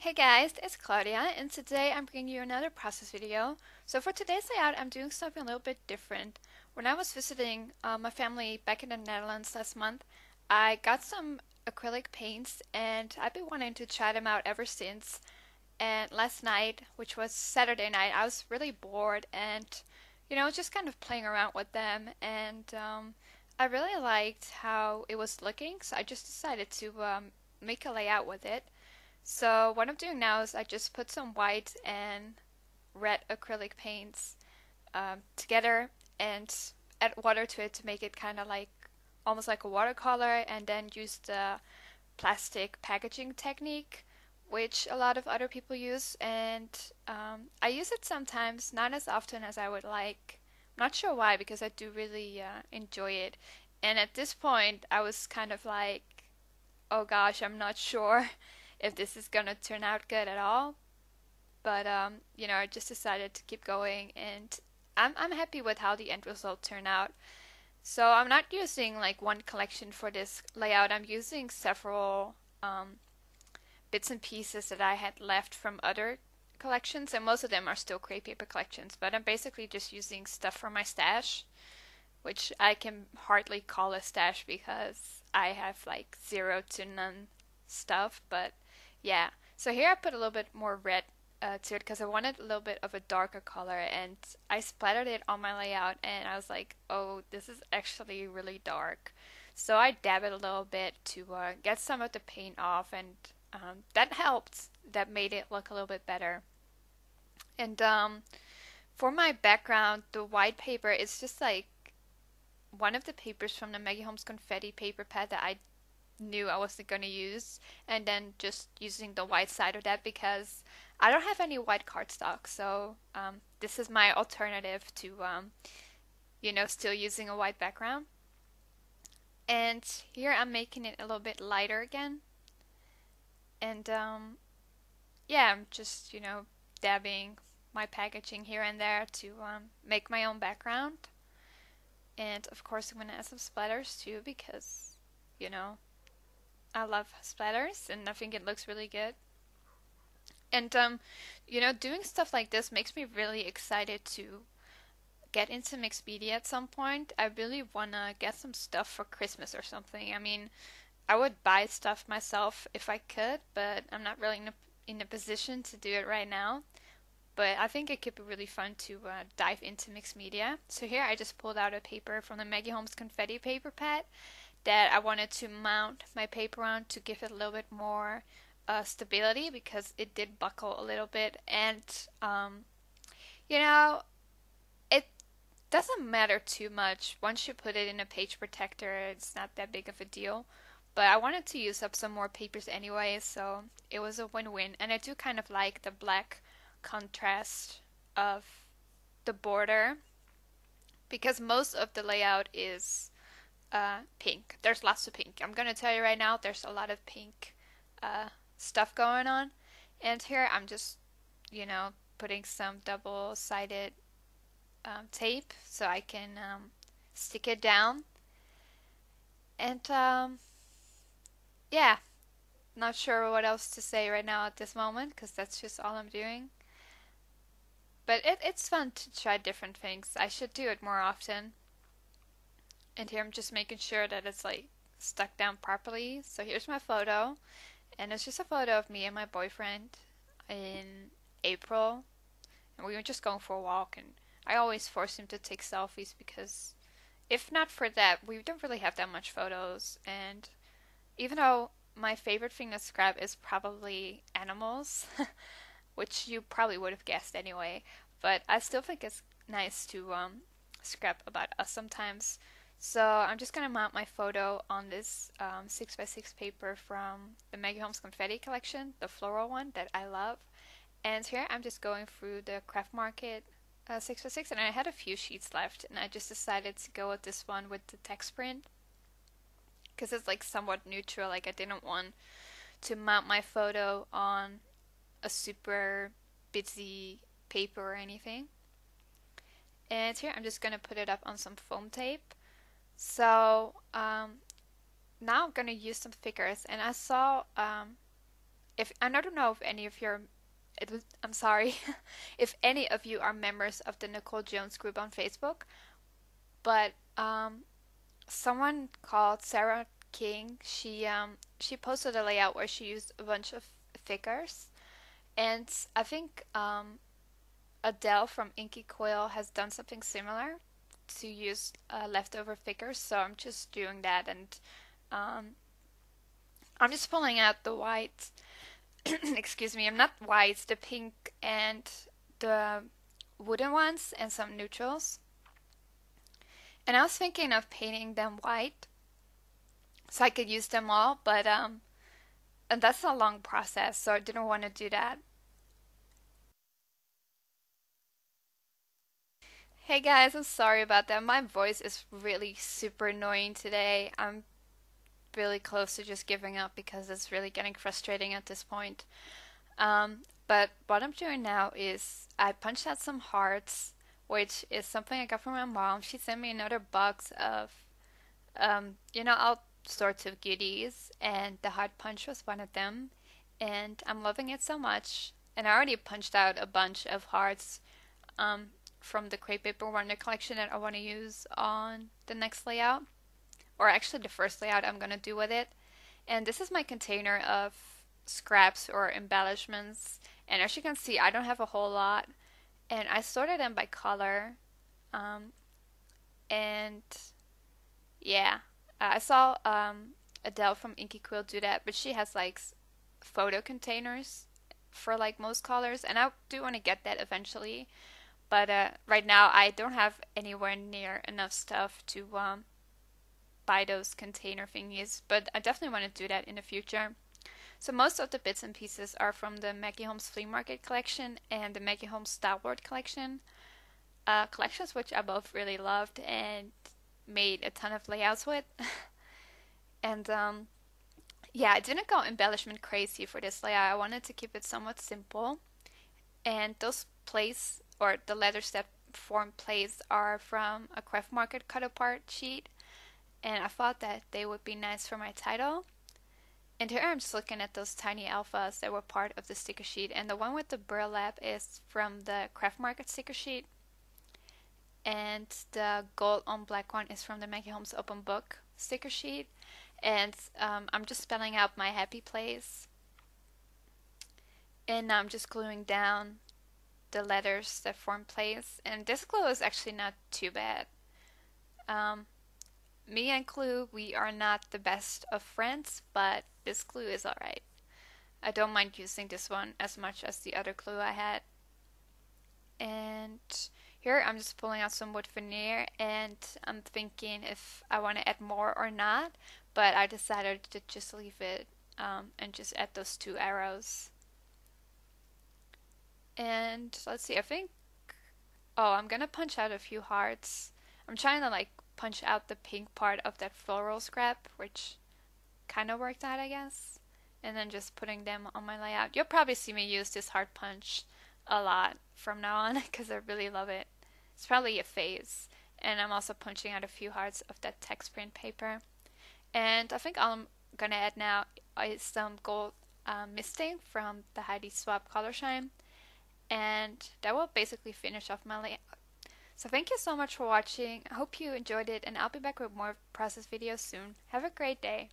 Hey guys, it's Claudia, and today I'm bringing you another process video. So for today's layout, I'm doing something a little bit different. When I was visiting my family back in the Netherlands last month, I got some acrylic paints, and I've been wanting to try them out ever since. And last night, which was Saturday night, I was really bored and, just kind of playing around with them, and I really liked how it was looking, so I just decided to make a layout with it. So what I'm doing now is I just put some white and red acrylic paints together and add water to it to make it kind of like almost like a watercolor, and then use the plastic packaging technique, which a lot of other people use. And I use it sometimes, not as often as I would like. I'm not sure why, because I do really enjoy it. And at this point, I was kind of like, oh gosh, I'm not sure if this is gonna turn out good at all. But I just decided to keep going, and I'm happy with how the end result turned out. So I'm not using like one collection for this layout. I'm using several bits and pieces that I had left from other collections, and most of them are still crepe paper collections. But I'm basically just using stuff from my stash, which I can hardly call a stash because I have like zero to none stuff. But yeah, so here I put a little bit more red to it because I wanted a little bit of a darker color, and I splattered it on my layout, and I was like, oh, this is actually really dark. So I dab it a little bit to get some of the paint off, and that helped. That made it look a little bit better. And for my background, the white paper is just like one of the papers from the Maggie Holmes confetti paper pad that I knew I wasn't going to use, and then just using the white side of that because I don't have any white cardstock. So this is my alternative to, still using a white background. And here I'm making it a little bit lighter again. And yeah, I'm just, dabbing my packaging here and there to make my own background. And of course, I'm going to add some splatters too because, you know, I love splatters and I think it looks really good. And doing stuff like this makes me really excited to get into mixed media at some point. I really wanna get some stuff for Christmas or something. I mean, I would buy stuff myself if I could, but I'm not really in a position to do it right now. But I think it could be really fun to dive into mixed media. So here I just pulled out a paper from the Maggie Holmes confetti paper pad that I wanted to mount my paper on to give it a little bit more stability because it did buckle a little bit. And, you know, it doesn't matter too much. Once you put it in a page protector, it's not that big of a deal. But I wanted to use up some more papers anyway, so it was a win-win. And I do kind of like the black contrast of the border because most of the layout is pink. There's lots of pink. I'm gonna tell you right now, there's a lot of pink uh, stuff going on. And here I'm just, putting some double-sided tape so I can stick it down. And yeah, not sure what else to say right now at this moment because that's just all I'm doing. But it's fun to try different things. I should do it more often. And here I'm just making sure that it's like stuck down properly. So here's my photo. And it's just a photo of me and my boyfriend in April. And we were just going for a walk. And I always force him to take selfies because if not for that, we don't really have that much photos. And even though my favorite thing to scrap is probably animals, which you probably would have guessed anyway, but I still think it's nice to scrap about us sometimes. So I'm just gonna mount my photo on this 6x6 paper from the Maggie Holmes Confetti collection, the floral one that I love. And here I'm just going through the Craft Market 6x6, and I had a few sheets left, and I just decided to go with this one with the text print because it's like somewhat neutral. Like I didn't want to mount my photo on a super busy paper or anything. And here I'm just gonna put it up on some foam tape. So now I'm gonna use some figures, and I saw if I don't know if any of your I'm sorry, if any of you are members of the Nicole Jones group on Facebook, but someone called Sarah King, she posted a layout where she used a bunch of figures, and I think Adele from Inky Quill has done something similar to use leftover figures, so I'm just doing that, and um, I'm just pulling out the white, excuse me, I'm not whites, the pink and the wooden ones and some neutrals. And I was thinking of painting them white so I could use them all, but and that's a long process, so I didn't want to do that. Hey guys, I'm sorry about that. My voice is really super annoying today. I'm really close to just giving up because it's really getting frustrating at this point. But what I'm doing now is I punched out some hearts, which is something I got from my mom. She sent me another box of, all sorts of goodies, and the heart punch was one of them. And I'm loving it so much. And I already punched out a bunch of hearts um, from the Crepe Paper Wonder collection that I want to use on the next layout, or actually the first layout I'm going to do with it. And this is my container of scraps or embellishments. And as you can see, I don't have a whole lot. And I sorted them by color. Um, and yeah, I saw Adele from Inky Quill do that, but she has like photo containers for like most colors. And I do want to get that eventually. But right now, I don't have anywhere near enough stuff to buy those container thingies. But I definitely want to do that in the future. So most of the bits and pieces are from the Maggie Holmes Flea Market collection and the Maggie Holmes Star Wars collection. Collections which I both really loved and made a ton of layouts with. And yeah, I didn't go embellishment crazy for this layout. I wanted to keep it somewhat simple. And those plays, or the letters that form plays, are from a craft market cut apart sheet. And I thought that they would be nice for my title. And here I'm just looking at those tiny alphas that were part of the sticker sheet. And the one with the burlap is from the craft market sticker sheet. And the gold on black one is from the Maggie Holmes open book sticker sheet. And I'm just spelling out my happy place. And now I'm just gluing down the letters that form plays. And this glue is actually not too bad. Me and glue, we are not the best of friends, but this glue is alright. I don't mind using this one as much as the other glue I had. And here I'm just pulling out some wood veneer, and I'm thinking if I want to add more or not, but I decided to just leave it and just add those two arrows. And let's see, I think, oh, I'm gonna punch out a few hearts. I'm trying to like punch out the pink part of that floral scrap, which kind of worked out, I guess. And then just putting them on my layout. You'll probably see me use this heart punch a lot from now on because I really love it. It's probably a phase. And I'm also punching out a few hearts of that text print paper. And I think all I'm gonna add now is some gold misting from the Heidi Swapp Color Shine. And that will basically finish off my layout. So thank you so much for watching. I hope you enjoyed it, and I'll be back with more process videos soon. Have a great day.